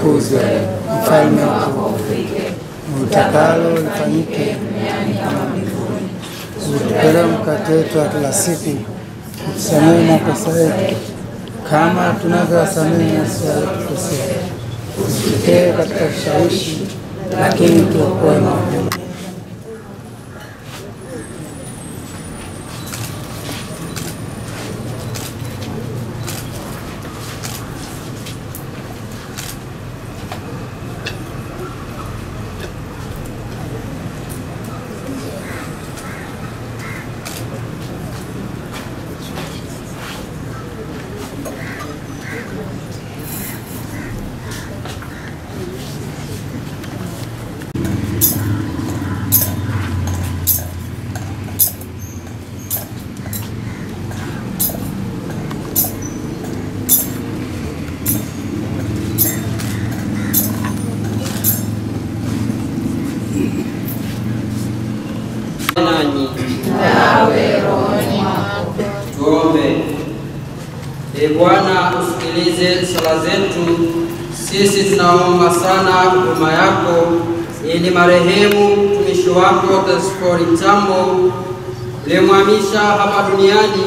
utukuzwe, ufalme wako ufike, utakalo lifanyike duniani kama mbinguni. Utupe mkate wetu wa kila siku, utusamehe makosa yetu kama tunavyowasamehe wasiotukosea, usitutie katika vishawishi, lakini tuokoe maovu. Nawe rohoni mwako. Tuombe. Ee Bwana, usikilize sala zetu. Sisi tunaomba sana huruma yako, ili marehemu mtumishi wako Tesfori Tambo uliyemhamisha hapa duniani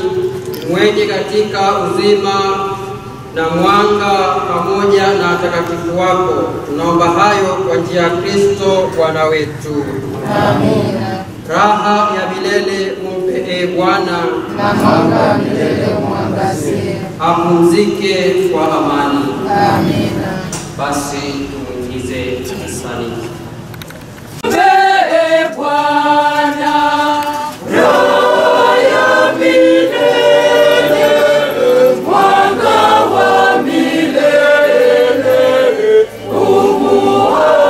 mweke katika uzima na mwanga pamoja na watakatifu wako. Tunaomba hayo kwa njia ya Kristo Bwana wetu. Amina. Raha ya milele umpe Ee Bwana, na mwanga wa milele umwangazie. apumzike kwa amani. Amina. Basi tumuingize kanisani. Ee Bwana, roho ya milele, mwanga wa milele, umuangazie.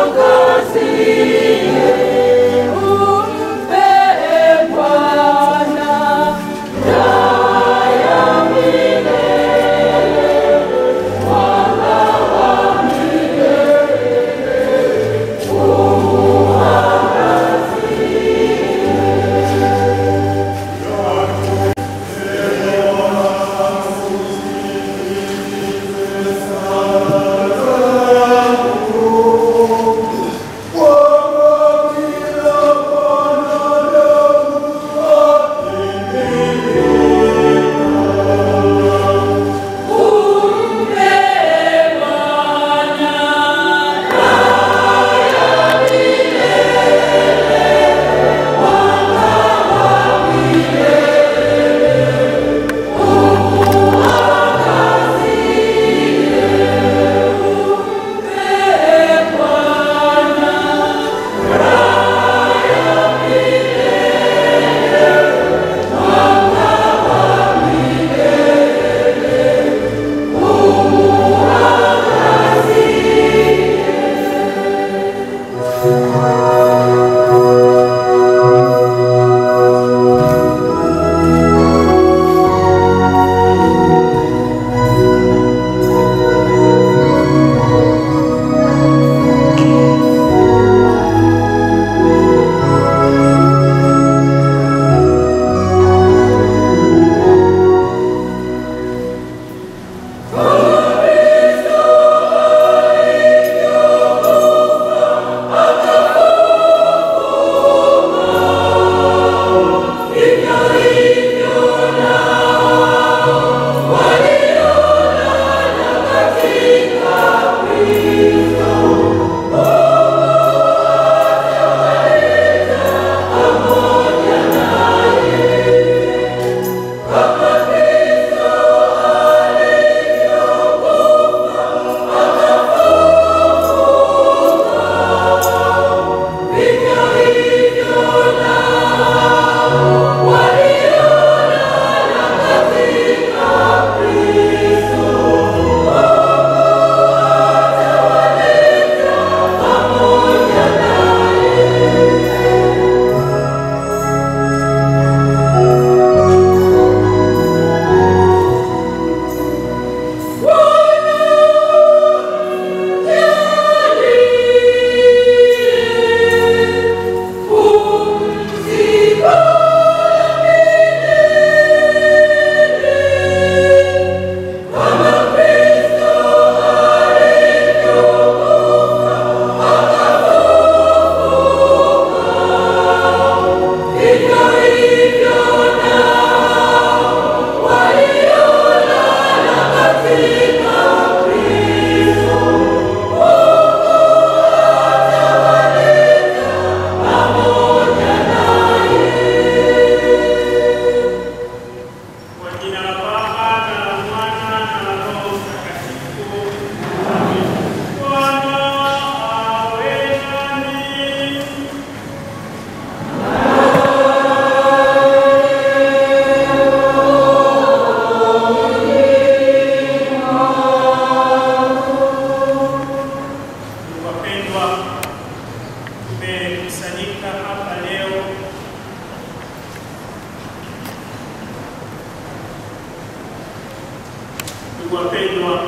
Ndugu wapendwa,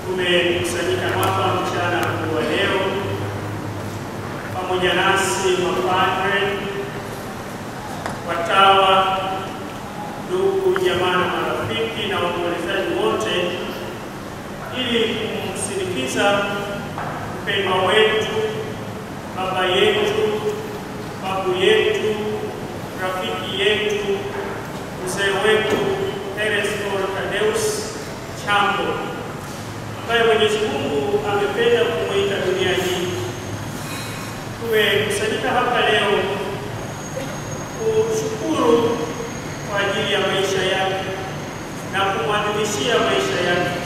tumekusanyika hapa mchana wa leo pamoja nasi mapadre, watawa, ndugu, jamaa na marafiki na waombolezaji wote, ili kumsindikiza mpendwa wetu, baba yetu, babu yetu, rafiki yetu, mzee wetu Teresfor Tadeus Chambo, ambaye Mwenyezi Mungu amependa kumuita dunia hii. Tumekusanyika hapa leo kushukuru kwa ajili ya maisha yake na kumwadhimishia maisha yake.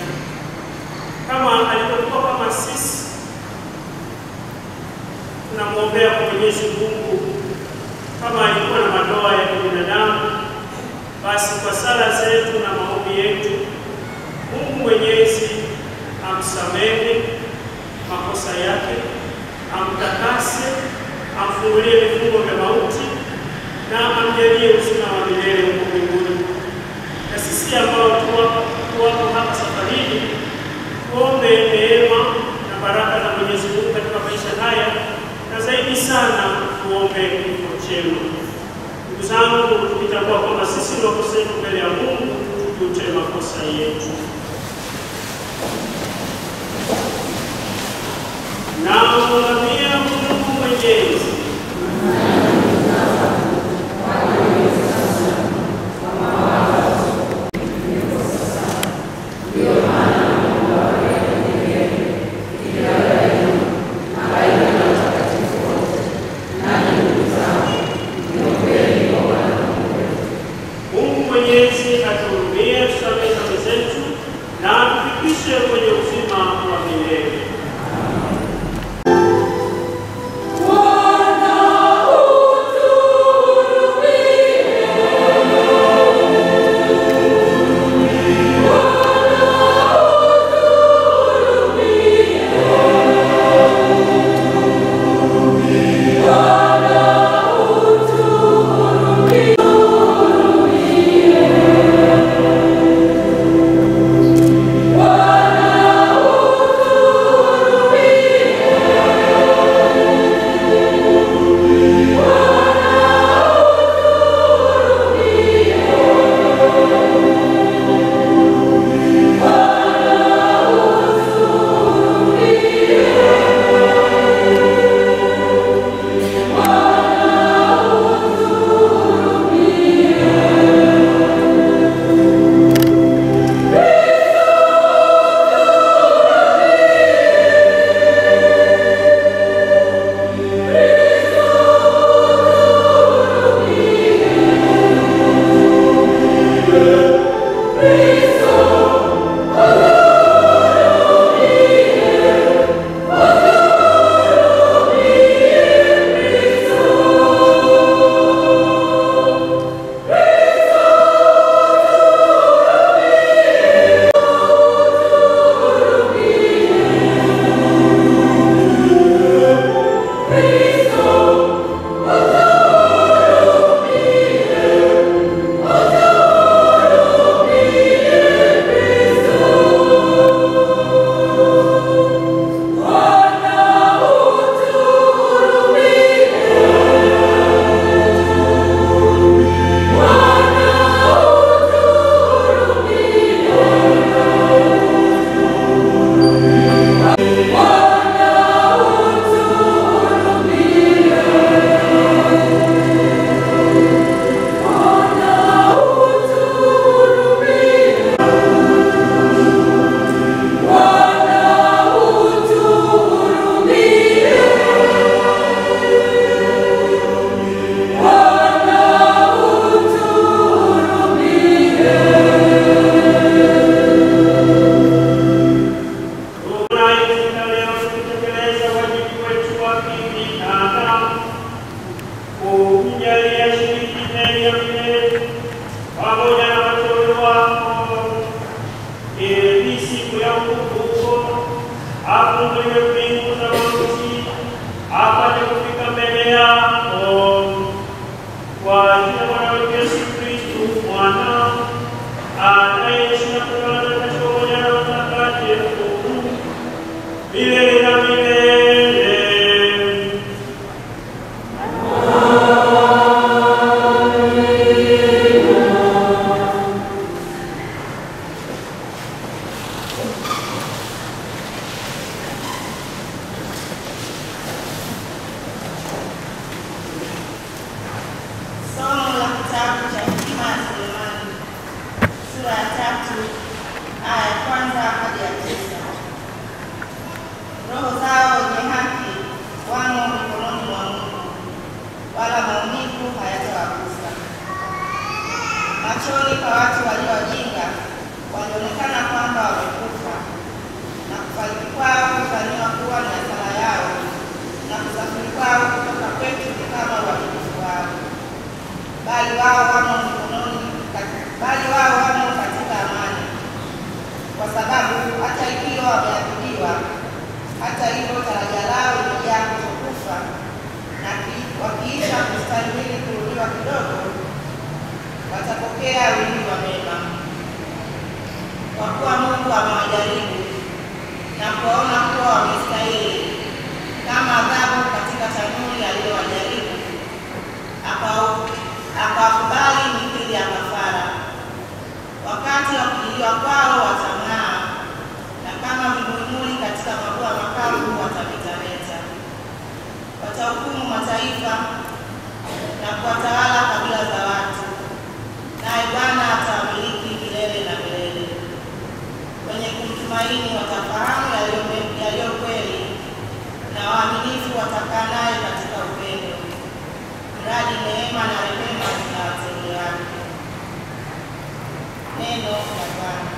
Kama alivyokuwa kama sisi, tunamwombea kwa Mwenyezi Mungu. Kama alikuwa na madoa ya kibinadamu, basi kwa sala zetu na maombi yetu, Mungu Mwenyezi amsamehe makosa yake, amtakase, amfungulie vifungo vya mauti na amjalie uzima wa milele huko mbinguni. Na sisi ambao tuwapo hapa safarini, tuombe neema na baraka za Mwenyezi Mungu katika maisha haya, na zaidi sana tuombe kifo chema. Ndugu zangu, tukitambua kwamba sisi ni wakosefu mbele ya Mungu, tujute makosa yetu. Na mwambia Mungu Mwenyezi, Kwa jina la Yesu Kristo mwana anayeishi na kutawala machoni pa watu walio wajinga walionekana kwamba wamekufa, na kufariki kwao kudhaniwa kuwa ni hasara yao, na kusafiri kwao kutoka kwetu ni kama uaminifu wao. Bali wao wamo katika amani, kwa sababu hata ikiwa wameadhibiwa, hata hivyo taraja lao limejaa kutokufa, na wakiisha kustahimili kurudiwa kidogo, watapokea wingi wa mema. Kwa kuwa Mungu amewajaribu na kuwaona kuwa wamestahili, kama adhabu katika tanuri aliyowajaribu, akawakubali mithili ya kafara. Wakati wa kujiliwa kwao watang'aa, na kama vimulimuli katika mabua makavu watametameta. Watahukumu mataifa na kuwatawala kabila za watu, naye Bwana atawamiliki milele na milele. Wenye kumtumaini watafahamu yaliyo kweli, na waaminifu watakaa naye katika upendo, mradi neema na rehema zinawateule wake. Neno la Bwana.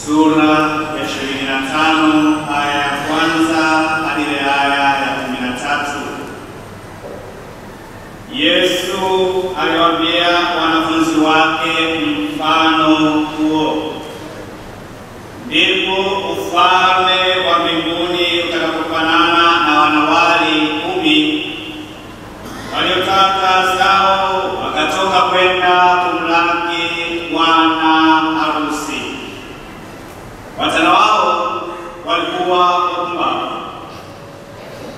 sura ya 25 aya ya kwanza hadi aya ya 13. Yesu aliwaambia wanafunzi wake mfano huo: ndipo ufalme wa mbinguni utakapofanana na wanawali 10 waliotaka zao wakatoka kwenda kumlaki bwana harusi. Watano wao walikuwa wapumbavu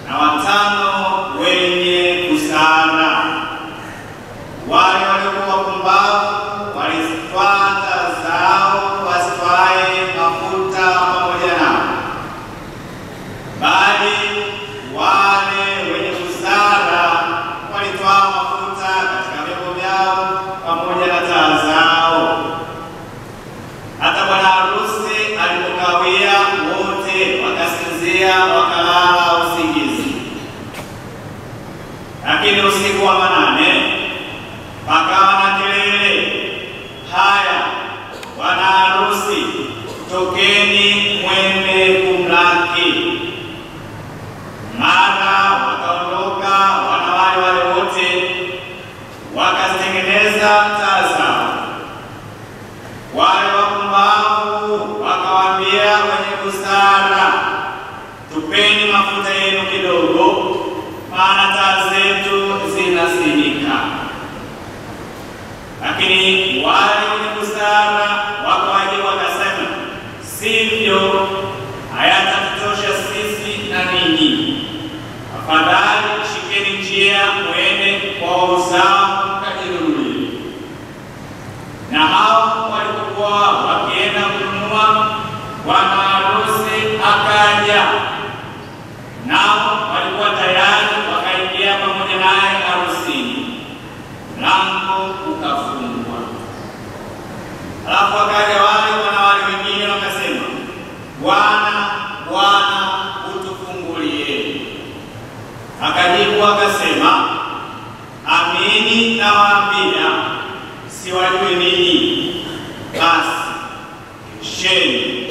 na 5 wenye busara. Wale waliokuwa wapumbavu walifuata zao wasitwae mafuta pamoja nao, bali wale wenye busara walitwaa mafuta katika vyombo vyao pamoja na taa zao. Hata bwana harusi alipokawia, wote wakasinzia wakalala usingizi. Lakini usiku wa 8 pakawa na kelele, haya, bwana harusi, tokeni mwende kumlaki. Mara wakaondoka wanawali wale wote, wakazitengeneza taa zao. Wale wapumbavu wakawaambia wenye busara, tupeni mafuta yenu kidogo, maana taa zetu zinazimika. Lakini wale wenye busara wakawajibu wakasema, sivyo, hayatatutosha sisi na ninyi. Afadhali shikeni njia mwende kwa wauzao mkajinunulie. Na hao walipokuwa wakienda kununua, bwana harusi akaja, nao walikuwa tayari wakaingia pamoja naye harusini. Mlango ukafungwa. Alafu wakaja wale wanawali wengine wakasema, Bwana, Bwana, utufungulie. Akajibu akasema, amini nawaambia, siwajui ninyi. Basi kesheni,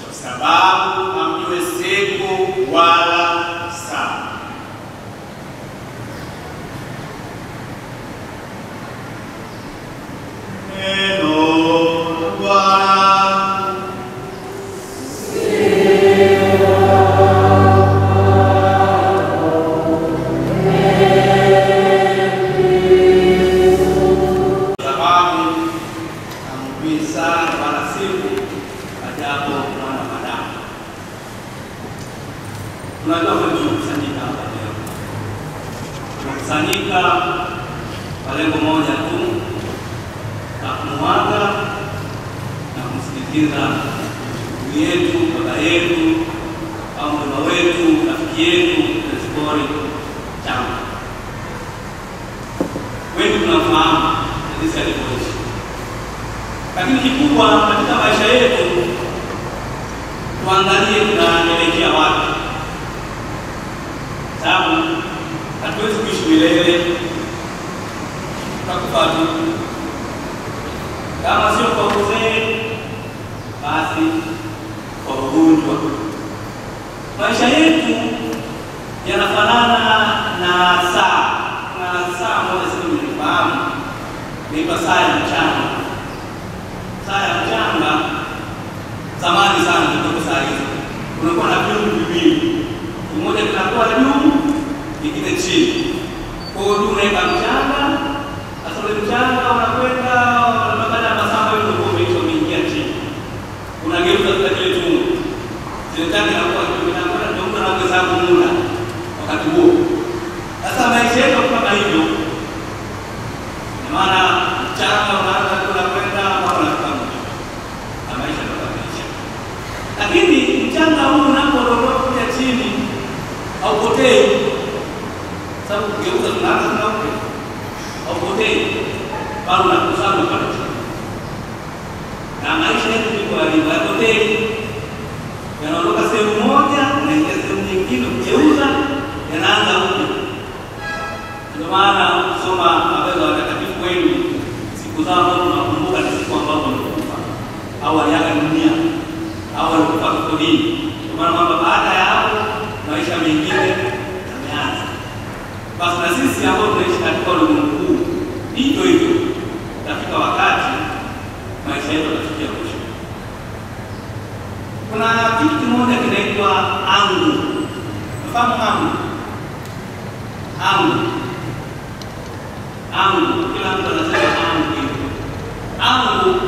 kwa sababu hamjui siku wala saa. Neno la Bwana. Tunajua tumekusanyika hapa leo. Tumekusanyika kwa lengo moja tu, la kumwaga na kumsindikiza ndugu yetu, baba yetu, au mama wetu, rafiki yetu, Nestori Chama. Wengi tunafahamu jinsi alivyoishi, lakini kikubwa katika maisha yetu tuangalie tunaelekea wapi. Sababu hatuwezi kuishi milele, tutakufa tu. Kama sio kwa uzee, basi kwa ugonjwa. Maisha yetu yanafanana na saa. Kuna saa moja sisi tunafahamu, inaitwa saa ya mchana. Saa ya mchana zamani sana, kutoka saa hizo unakuwa na vyombo viwili, mmoja kinakuwa juu, kingine chini. Kwa hiyo unaweka mchanga, sasa ule mchanga unakwenda unapata masafa yote kwa hiyo umeingia chini. Unageuza kile chungu. Zile tanga inakuwa inakwenda ndio mtu anaweza kumula wakati huo. Sasa maisha yetu kama hivyo. Maana mchanga unaanza kwenda mpaka unafika mwisho. Na maisha yanabadilika. Lakini mchanga huu unapoondoka kuja chini haupotei. Sababu kugeuza tunaanza tunaoke. Haupotei. Bado unakusanya pale chini. Na maisha yetu ni kwa hivyo haupotei. Yanaondoka sehemu moja na ingia sehemu nyingine, kugeuza yanaanza upya. Ndio maana kusoma habari za watakatifu wengi, siku zao tunakumbuka ni siku ambazo walikufa au waliaga dunia. au walikufa kifo dini, kwa maana kwamba baada ya hapo maisha mengine yameanza. Basi na sisi ambao tunaishi katika ulimwengu huu hivyo hivyo, katika wakati maisha yetu yatafikia mwisho. Kuna kitu kimoja kinaitwa angu. Mfahamu angu? Angu, kila mtu anasema angu. Angu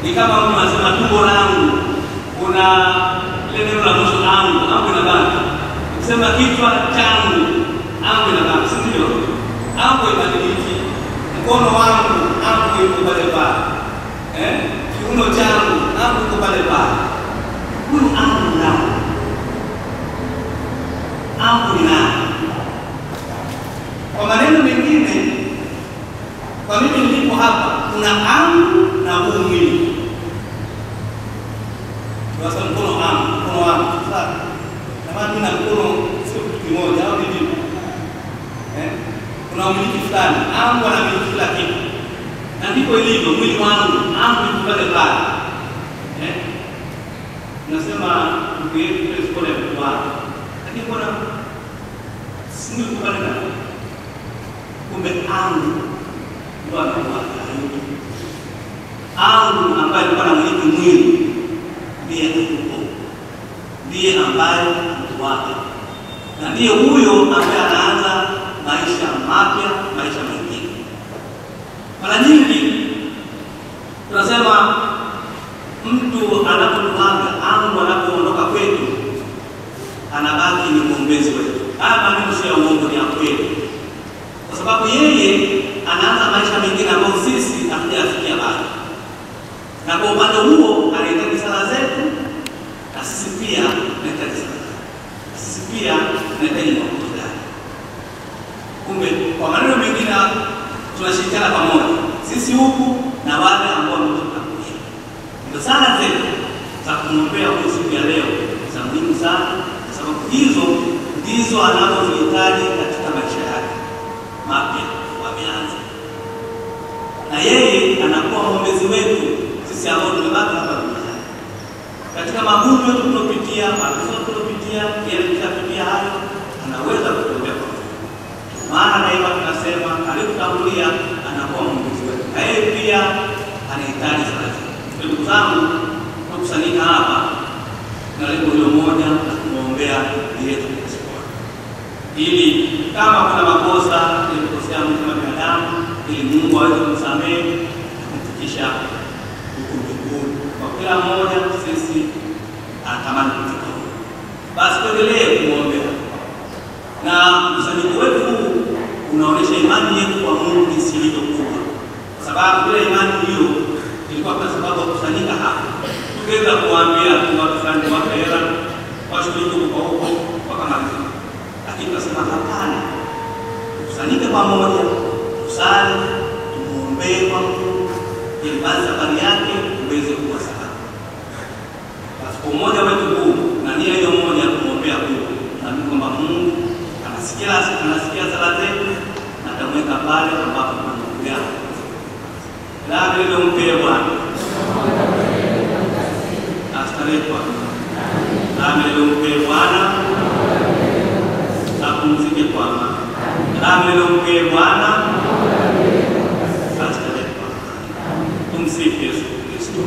ni kama mtu anasema tumbo langu, kuna ile neno la mwisho angu inabaki. Ukisema kichwa changu, angu inabaki, si ndio? Angu ibadiliki. Mkono wangu, angu iko pale pale. Kiuno changu, angu iko pale pale. Huyu angu ni nani? Angu ni nani? Kwa maneno mengine, kwa mimi nilipo hapa, kuna angu na huu mwili. Tunasema mkono wangu. Sasa, kama mimi na mkono sio kitu kimoja au ni vipi? Kuna umiliki fulani, angu anamiliki kila kitu. Na ndipo ilivyo mwili wangu, angu iko pale pale. Nasema ndugu yetu ile skole ya mtu. Lakini kuna mwili uko pale pale. Kumbe angu ndio anakuwa hayupo. Angu ambaye alikuwa anamiliki mwili ndiye yupo, ndiye ambaye mtu wake, na ndiye huyo ambaye anaanza maisha mapya, maisha mengine. Mara nyingi tunasema mtu anapotuaga, angu anapoondoka kwetu, anabaki ni mwombezi wetu. Haya maneno sio ya uongo, ni ya kweli, kwa sababu yeye anaanza maisha mengine ambayo sisi hatujafikia bado. Na kwa upande huo anahitaji sala zetu, na sisi pia tunahitaji sala. Sisi pia tunahitaji maombi yake. Kumbe kwa maneno mengine tunashirikiana pamoja, sisi huku na wale ambao wametoka kule. Ndio sala zetu za kumwombea kwa siku ya leo za muhimu sana, kwa sababu hizo ndizo anazozihitaji katika maisha yake mapya wameanza. Na yeye anakuwa mwombezi wetu sisi ambao tumebaki hapa duniani. Katika magumu yote tunayopitia, mateso tunayopitia, yanayopitia hayo, anaweza kutuombea kwa Mungu. Maana daima tunasema alipotangulia anakuwa mwombezi wetu. Na yeye pia anahitaji sala zetu. Ndugu zangu, tunakusanyika hapa na lengo hilo moja la kumwombea yetu ili kama kuna makosa yalikosea mtu kama binadamu, ili Mungu aweze kumsamehe na kumfikisha huko mbinguni. Kwa kila mmoja sisi anatamani kufika huko. Basi tuendelee kumwombea. Na mkusanyiko wetu huu unaonyesha imani yetu kwa Mungu jinsi ilivyokuwa. Kwa sababu bila imani hiyo ilikuwa kwa sababu ya kukusanyika hapa. Tungeweza kuambia watu fulani wape hela, washughulike huko huko wakamaliza. Lakini tunasema hapana, kusanyike pamoja, tusali, tumuombee kwa Mungu ili basi safari yake uweze kuwa salama. Basi kwa umoja wetu huu na nia hiyo moja ya kumwombea huyu, naamini kwamba Mungu anasikia sala zetu na atamweka pale ambapo tunamwombea. La vile mpe Bwana. Asante kwa Bwana. Apumzike kwa amani. Amempe Bwana. Asante kwa Tumsifu Yesu Kristo.